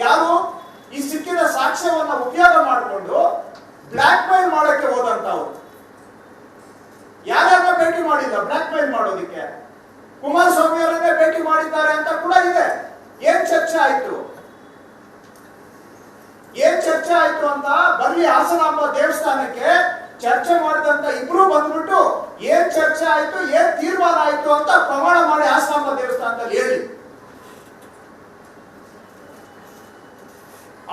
ಯಾರು ಈ ಸಿಕ್ಕಿದ ಸಾಕ್ಷ್ಯವನ್ನ ಉಪಯೋಗ ಮಾಡಿಕೊಂಡು ಬ್ಲಾಕ್ ಮೇಲ್ ಮಾಡೋಕೆ ಹೋದಂತವ್ರು. ಯಾರ್ಯಾರನ್ನ ಭೇಟಿ ಮಾಡಿಲ್ಲ ಬ್ಲಾಕ್ ಮೇಲ್ ಮಾಡೋದಿಕ್ಕೆ? ಕುಮಾರಸ್ವಾಮಿ ಅವರನ್ನೇ ಭೇಟಿ ಮಾಡಿದ್ದಾರೆ ಅಂತ ಕೂಡ ಇದೆ. ಏನ್ ಚರ್ಚೆ ಆಯ್ತು? ಏನ್ ಚರ್ಚೆ ಆಯ್ತು ಅಂತ ಬರ್ಲಿ ಹಾಸನಾಂಬ ದೇವಸ್ಥಾನಕ್ಕೆ ಚರ್ಚೆ ಮಾಡಿದಂತ ಇಬ್ರು ಬಂದ್ಬಿಟ್ಟು ಏನ್ ಚರ್ಚೆ ಆಯ್ತು, ಏನ್ ತೀರ್ಮಾನ ಆಯ್ತು ಅಂತ ಪ್ರಮಾಣ ಮಾಡಿ ಹಾಸನಾಂಬ ದೇವಸ್ಥಾನದಲ್ಲಿ ಹೇಳಿ.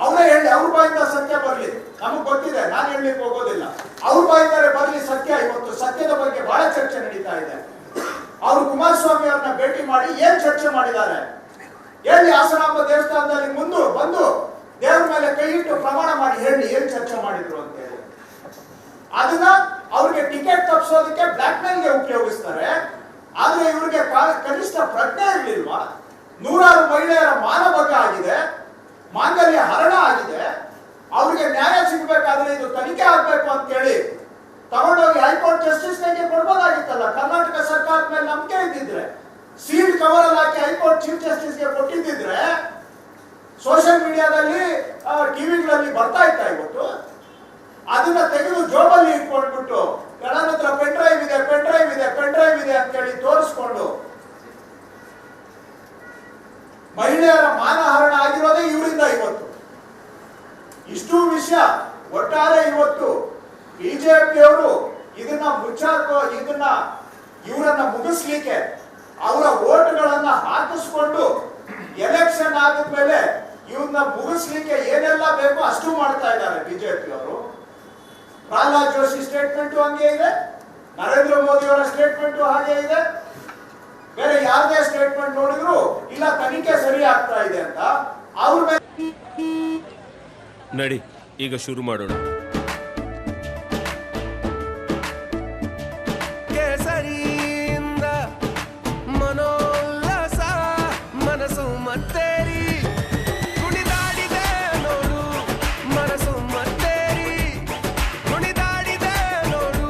ಅವರೇ ಹೇಳಿ, ಅವ್ರ ಬಾಯಿಂದ ಸತ್ಯ ಬರ್ಲಿ. ನಮಗ್ ಗೊತ್ತಿದೆ, ನಾನು ಹೇಳಲಿಕ್ಕೆ ಹೋಗೋದಿಲ್ಲ. ಅವ್ರ ಬಾಯಿಂದಾರೆ ಬರ್ಲಿ ಸತ್ಯ. ಇವತ್ತು ಸತ್ಯದ ಬಗ್ಗೆ ಬಹಳ ಚರ್ಚೆ ನಡೀತಾ ಇದೆ. ಅವರು ಕುಮಾರಸ್ವಾಮಿ ಅವ್ರನ್ನ ಭೇಟಿ ಮಾಡಿ ಏನ್ ಚರ್ಚೆ ಮಾಡಿದ್ದಾರೆ ಹೇಳಿ. ಹಾಸನಾಂಬ ದೇವಸ್ಥಾನದಲ್ಲಿ ಬಂದು ದೇವ್ರ ಮೇಲೆ ಕೈ ಇಟ್ಟು ಪ್ರಮಾಣ ಮಾಡಿ ಹೇಳಿ ಏನ್ ಚರ್ಚೆ ಮಾಡಿದ್ರು ಅಂತ ಹೇಳಿ. ಅದನ್ನ ಅವ್ರಿಗೆ ಟಿಕೆಟ್ ತಪ್ಪಿಸೋದಕ್ಕೆ ಬ್ಲಾಕ್ ಮೇಲ್ಗೆ ಉಪಯೋಗಿಸ್ತಾರೆ. ಆದ್ರೆ ಇವ್ರಿಗೆ ಕನಿಷ್ಠ ಪ್ರಜ್ಞೆ ಇರ್ಲಿಲ್ವಾ? ನೂರಾರು ಮಹಿಳೆಯರ ಮಾನಭಂಗ ಆಗಿದೆ, ಮಾಂಗಲ್ಯ ಹರಣ ಆಗಿದೆ. ಅವ್ರಿಗೆ ನ್ಯಾಯ ಸಿಗಬೇಕಾದ್ರೆ ಇದು ತನಿಖೆ ಆಗ್ಬೇಕು ಅಂತ ಹೇಳಿ ತಗೊಂಡೋಗಿ ಹೈಕೋರ್ಟ್ ಜಸ್ಟಿಸ್ ಗೆ ಕೊಡ್ಬೋದಾಗಿತ್ತಲ್ಲ. ಕರ್ನಾಟಕ ಸರ್ಕಾರದ ಮೇಲೆ ನಂಬಿಕೆ ಇದ್ದಿದ್ರೆ, ಸೀಲ್ಡ್ ಕವರ್ ಅಲ್ಲಿ ಹಾಕಿ ಹೈಕೋರ್ಟ್ ಚೀಫ್ ಜಸ್ಟಿಸ್ ಗೆ ಕೊಟ್ಟಿದ್ದಿದ್ರೆ ಸೋಷಿಯಲ್ ಮೀಡಿಯಾದಲ್ಲಿ ಟಿವಿಗಳಲ್ಲಿ ಬರ್ತಾ ಇತ್ತ. ಇವತ್ತು ಅದನ್ನ ತೆಗೆದು ಜೋಬಲ್ಲಿ ಇಟ್ಕೊಂಡ್ಬಿಟ್ಟು ನನ್ನ ಹತ್ರ ಪೆನ್ ಡ್ರೈವ್ ಇದೆ ಅಂತ ಹೇಳಿ ತೋರಿಸ್ಕೊಂಡು ಮಹಿಳೆಯರ ಮಾನಹರಣ ಆಗಿರೋದೇ ಇವರಿಂದ. ಇವತ್ತು ಇಷ್ಟು ವಿಷಯ ಒಟ್ಟಾರೆ ಇವತ್ತು ಬಿಜೆಪಿಯವರು ಇದನ್ನ ಮುಚ್ಚಾಕೋ, ಇವರನ್ನ ಮುಗಿಸ್ಲಿಕ್ಕೆ ಅವರ ಓಟ್ಗಳನ್ನ ಹಾಕಿಸ್ಕೊಂಡು ಎಲೆಕ್ಷನ್ ಆದ್ಮೇಲೆ ಇವ್ರನ್ನ ಮುಗಿಸ್ಲಿಕ್ಕೆ ಏನೆಲ್ಲ ಬೇಕೋ ಅಷ್ಟು ಮಾಡ್ತಾ ಇದ್ದಾರೆ ಬಿಜೆಪಿ ಅವರು. ಪ್ರಹ್ಲಾದ್ ಜೋಶಿ ಸ್ಟೇಟ್ಮೆಂಟ್ ಹಂಗೆ ಇದೆ, ನರೇಂದ್ರ ಮೋದಿ ಅವರ ಸ್ಟೇಟ್ಮೆಂಟ್ ಹಾಗೆ ಇದೆ. ಬೇರೆ ಯಾರದೇ ಸ್ಟೇಟ್ಮೆಂಟ್ ನೋಡಿದ್ರು ಇಲ್ಲ ತನಿಖೆ ಸರಿ ಆಗ್ತಾ ಇದೆ ಅಂತ ಅವ್ರ ಮೇಲೆ. ನಡಿ ಈಗ ಶುರು ಮಾಡೋಣ. ಕೇಸರಿಯಿಂದ ಮನೋಲ್ಲಾಸ ಮನಸ್ಸು ಮತ್ತೇರಿ ಕುಣಿದಾಡಿದೆ ನೋಡು, ಮನಸ್ಸು ಮತ್ತೇರಿ ಕುಣಿದಾಡಿದೆ ನೋಡು.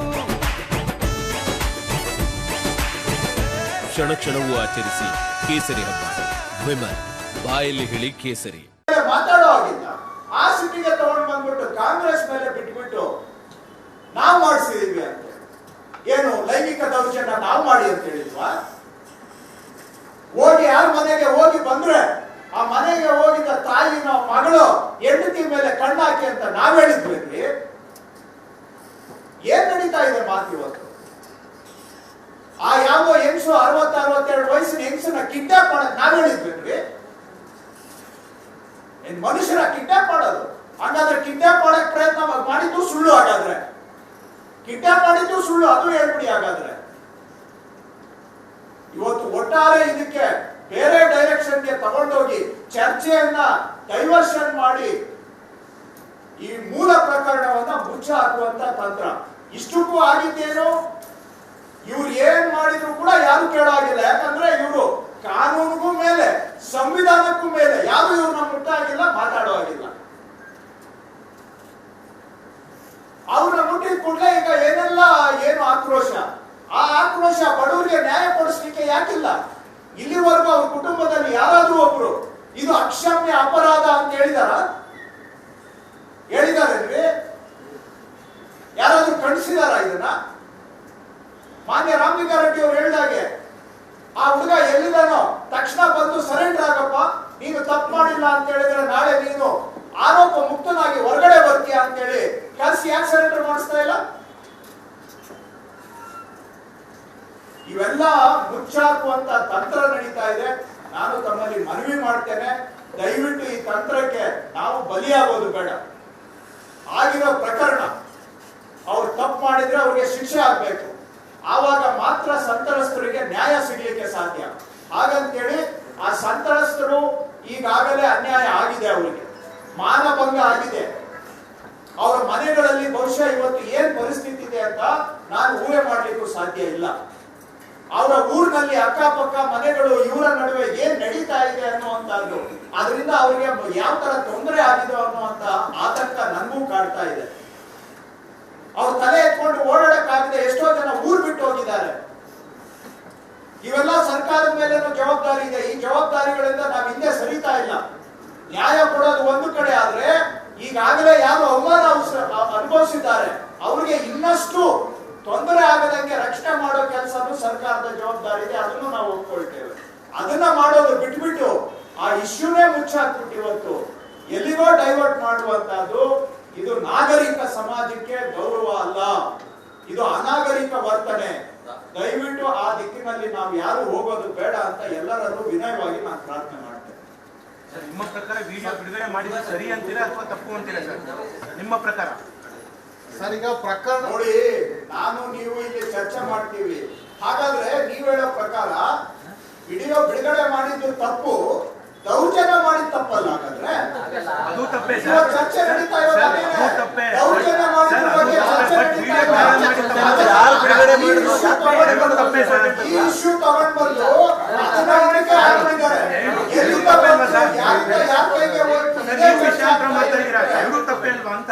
ಕ್ಷಣ ಕ್ಷಣವೂ ಆಚರಿಸಿ ಕೇಸರಿ ಹಬ್ಬ. ವಿಮಲ್ ಬಾಯಲ್ಲಿ ಹೇಳಿ ಕೇಸರಿ. ಮಾತಾಡೋ ಆಗಿಲ್ಲ. ಆ ಸಿಟಿಗೆ ತಗೊಂಡು ಬಂದ್ಬಿಟ್ಟು ಕಾಂಗ್ರೆಸ್ ಮೇಲೆ ಬಿಟ್ಬಿಟ್ಟು ನಾವು ಮಾಡಿಸಿದೀವಿ ಅಂತ. ಏನು ಲೈಂಗಿಕ ದೌರ್ಜನ್ಯ ನಾವು ಮಾಡಿ ಅಂತ ಹೇಳಿದ್ವಾ? ಹೋಗಿ ಯಾರ ಮನೆಗೆ ಹೋಗಿ ಬಂದ್ರೆ ಆ ಮನೆಗೆ ಹೋಗಿದ್ದ ತಾಯಿನ ಮಗಳು ಹೆಂಡತಿ ಮೇಲೆ ಕಣ್ಣಾಕಿ ಅಂತ ನಾವ್ ಹೇಳಿದ್ವಿ. ಏನ್ ನಡೀತಾ ಇದೆ ಮಾತು ಇವತ್ತು? ಆ ಯಾವ ಹೆಂಗಸು 60-62 ವಯಸ್ಸಿನ ಹೆಂಗಸನ್ನ ಕಿಡ್ನಾಪ್ ಮಾಡಕ್ ನಾವ್ ಹೇಳಿದ್ವಿ. ಮನುಷ್ಯರ ಕಿಡ್ನಾಪ್ ಮಾಡೋದು? ಹಾಗಾದ್ರೆ ಕಿಡ್ನಾಪ್ ಮಾಡಕ್ ಪ್ರಯತ್ನ ಮಾಡಿದ್ದು ಸುಳ್ಳು. ಹಾಗಾದ್ರೆ ಕಿಡ್ನಾಪ್ ಮಾಡಿದ್ದು ಸುಳ್ಳು, ಅದು ಹೇಳ್ಬಿಡಿ. ಹಾಗಾದ್ರೆ ಇವತ್ತು ಒಟ್ಟಾರೆ ಇದಕ್ಕೆ ಬೇರೆ ಡೈರೆಕ್ಷನ್ಗೆ ತಗೊಂಡೋಗಿ ಚರ್ಚೆಯನ್ನ ಡೈವರ್ಷನ್ ಮಾಡಿ ಈ ಮೂಲ ಪ್ರಕರಣವನ್ನ ಮುಚ್ಚ ಹಾಕುವಂತ ತಂತ್ರ. ಇಷ್ಟಕ್ಕೂ ಆಗಿದ್ದೇನು? ಇವ್ರು ಏನ್ ಮಾಡಿದ್ರು ಕೂಡ ಯಾರು ಕೇಳಾಗಿಲ್ಲ. ಯಾಕಂದ್ರೆ ಇವರು ಕಾನೂನಿಗೂ ಮೇಲೆ ಸಂವಿಧಾನಕ್ಕೂ ಮೇಲೆ ಯಾರು ಇವ್ರನ್ನ ಮುಟ್ಟಾಗಿಲ್ಲ, ಮಾತಾಡೋ ಆಗಿಲ್ಲ. ಅವ್ರನ್ನ ಮುಟ್ಟಿದ ಕೂಡಲೇ ಈಗ ಏನೆಲ್ಲ ಏನು ಆಕ್ರೋಶ. ಆ ಆಕ್ರೋಶ ಬಡವರಿಗೆ ನ್ಯಾಯ ಕೊಡಿಸ್ಲಿಕ್ಕೆ ಯಾಕಿಲ್ಲ? ಇಲ್ಲಿವರೆಗೂ ಅವ್ರ ಕುಟುಂಬದಲ್ಲಿ ಯಾರಾದ್ರೂ ಒಬ್ರು ಇದು ಅಕ್ಷಮ್ಯ ಅಪರಾಧ ಅಂತ ಹೇಳಿದಾರೇನ್ರಿ? ಯಾರಾದ್ರೂ ಖಂಡಿಸಿದಾರ ಇದನ್ನ? ಮಾನ್ಯ ರಾಮಲಿಂಗಾರೆಡ್ಡಿ ಅವರು ಹೇಳಿದಾಗೆ ಆ ಹುಡುಗ ಎಲ್ಲಿದ್ದಾನೋ ತಕ್ಷಣ ಬಂದು ಸರೆಂಡರ್ ಆಗಪ್ಪ, ನೀನು ತಪ್ಪು ಮಾಡಿಲ್ಲ ಅಂತ ಹೇಳಿದ್ರೆ ನಾಳೆ ನೀನು ಆರೋಪ ಮುಕ್ತನಾಗಿ ಹೊರಗಡೆ ಬರ್ತೀಯ ಅಂತ ಹೇಳಿ ಕಳಿಸಿ ಯಾಕೆ ಸರೆಂಡರ್ ಮಾಡಿಸ್ತಾ ಇಲ್ಲ? ಇವೆಲ್ಲ ಮುಚ್ಚಾಕುವಂತ ತಂತ್ರ ನಡೀತಾ ಇದೆ. ನಾನು ತಮ್ಮಲ್ಲಿ ಮನವಿ ಮಾಡ್ತೇನೆ, ದಯವಿಟ್ಟು ಈ ತಂತ್ರಕ್ಕೆ ನಾವು ಬಲಿಯಾಗೋದು ಬೇಡ. ಆಗಿರೋ ಪ್ರಕರಣ ಅವ್ರು ತಪ್ಪು ಮಾಡಿದ್ರೆ ಅವ್ರಿಗೆ ಶಿಕ್ಷೆ ಆಗ್ಬೇಕು. ಆವಾಗ ಮಾತ್ರ ಸಂತ್ರಸ್ತರಿಗೆ ನ್ಯಾಯ ಸಿಗ್ಲಿಕ್ಕೆ ಸಾಧ್ಯ. ಹಾಗಂತೇಳಿ ಆ ಸಂತ್ರಸ್ತರು ಈಗಾಗಲೇ ಅನ್ಯಾಯ ಆಗಿದೆ, ಅವರಿಗೆ ಮಾನಭಂಗ ಆಗಿದೆ. ಅವರ ಮನೆಗಳಲ್ಲಿ ಬಹುಶಃ ಇವತ್ತು ಏನ್ ಪರಿಸ್ಥಿತಿ ಇದೆ ಅಂತ ನಾನು ಊಹೆ ಮಾಡ್ಲಿಕ್ಕೂ ಸಾಧ್ಯ ಇಲ್ಲ. ಅವರ ಊರಿನಲ್ಲಿ ಅಕ್ಕಪಕ್ಕ ಮನೆಗಳು ಇವರ ನಡುವೆ ಏನ್ ನಡೀತಾ ಇದೆ ಅನ್ನುವಂಥದ್ದು, ಅದರಿಂದ ಅವರಿಗೆ ಯಾವ ತರ ತೊಂದರೆ ಆಗಿದೆ ಅನ್ನುವಂತ ಆತಂಕ ನನಗೂ ಕಾಡ್ತಾ ಇದೆ. ಅವ್ರ ತಲೆ ಎತ್ಕೊಂಡು ಓಡಾಡಕ್ಕಾಗದೆ ಎಷ್ಟೋ ಜನ ಊರ್ ಬಿಟ್ಟು ಹೋಗಿದ್ದಾರೆ. ಇವೆಲ್ಲ ಸರ್ಕಾರದ ಮೇಲೇನೂ ಜವಾಬ್ದಾರಿ ಇದೆ. ಈ ಜವಾಬ್ದಾರಿಗಳಿಂದ ನಾವು ಹಿಂದೆ ಸರಿತಾ ಇಲ್ಲ. ನ್ಯಾಯ ಕೊಡೋ ಈಗಾಗಲೇ ಯಾರು ಅವಮಾನ ಅನುಭವಿಸಿದ್ದಾರೆ ಅವ್ರಿಗೆ ಇನ್ನಷ್ಟು ತೊಂದರೆ ಆಗದಂಗೆ ರಕ್ಷಣೆ ಮಾಡೋ ಕೆಲಸನೂ ಸರ್ಕಾರದ ಜವಾಬ್ದಾರಿ ಇದೆ, ಅದನ್ನು ನಾವು ಒಪ್ಕೊಳ್ತೇವೆ. ಅದನ್ನ ಮಾಡೋದು ಬಿಟ್ಬಿಟ್ಟು ಆ ಇಶ್ಯೂನೇ ಮುಚ್ಚಾಕ್ಬಿಟ್ಟು ಇವತ್ತು ಎಲ್ಲಿಗೋ ಡೈವರ್ಟ್ ಮಾಡುವಂತಹದ್ದು ಇದು ನಾಗರಿಕ ಸಮಾಜಕ್ಕೆ ಗೌರವ ಅಲ್ಲ, ಇದು ಅನಾಗರಿಕ ವರ್ತನೆ. ದಯವಿಟ್ಟು ಆ ದಿಕ್ಕಿನಲ್ಲಿ ನಾವು ಯಾರು ಹೋಗೋದು ಬೇಡ ಅಂತ ಎಲ್ಲರಲ್ಲೂ ವಿನಯವಾಗಿ ನಾನು ಪ್ರಾರ್ಥನೆ ಮಾಡ್ತೇನೆ. ನಿಮ್ಮ ಪ್ರಕಾರ ವಿಡಿಯೋ ಬಿಡುಗಡೆ ಮಾಡಿದ್ರೆ ಸರಿ ಅಂತೀರಾ ಅಥವಾ ತಪ್ಪು ಅಂತೀರಾ ಸರ್? ನಿಮ್ಮ ಪ್ರಕಾರ ಸರ್, ಈಗ ಪ್ರಕರಣ ನೋಡಿ, ನಾನು ನೀವು ಇಲ್ಲಿ ಚರ್ಚೆ ಮಾಡ್ತೀವಿ. ಹಾಗಾದ್ರೆ ನೀವು ಹೇಳೋ ಪ್ರಕಾರ ವಿಡಿಯೋ ಬಿಡುಗಡೆ ಮಾಡಿದ್ದು ತಪ್ಪು, ದೌರ್ಜನ್ಯ ಮಾಡಿದ ತಪ್ಪಲ್ಲ. ಹಾಗಾದ್ರೆ ಅದು ತಪ್ಪೇ ಇವಾಗ ಸರ್. ಚರ್ಚೆ ನಡೀತಾ ಇರೋದು ಸರ್, ಅದೇನೆ. ಅದು ತಪ್ಪೇ. ದೌರ್ಜನ್ಯ ಮಾಡಿದ ಸರ್, ಅದು ಬಗ್ಗೆ ಚರ್ಚೆ ಬಟ್ ನಡೀತಾ ವಿಡಿಯೋ ಇದೆ. ಬಿಡುಗಡೆ ಮಾಡಿದ ತಪ್ಪು ಅದನ್ನ ಯಾರು ಬಿಡುಗಡೆ ಈ ಮಾಡಿದ್ರು? issue ಎರಡು ತಪ್ಪೇ ಸರ್. ಈ ಇಶ್ಯೂ ತಗೊಂಡ್ಬಂದು ಅದನ್ನ ಇದಕ್ಕೆ ಹಾಕೊಂಡಿದ್ದಾರೆ. ಎಲ್ಲಿಂದ ಬಂತು? ಯಾರ ಕೈಗೆ ಹೋಯ್ತು? ಇದೇ ನೀವು ಚರ್ಚೆ ವಿಷಯಾಂತರ ಆಗ್ತಾ ಮಾಡ್ತಾ ಇದೆ. ಇದ್ದೀರಾ, ಎರಡು ತಪ್ಪೇ ಅಲ್ವಾ ಅಂತ.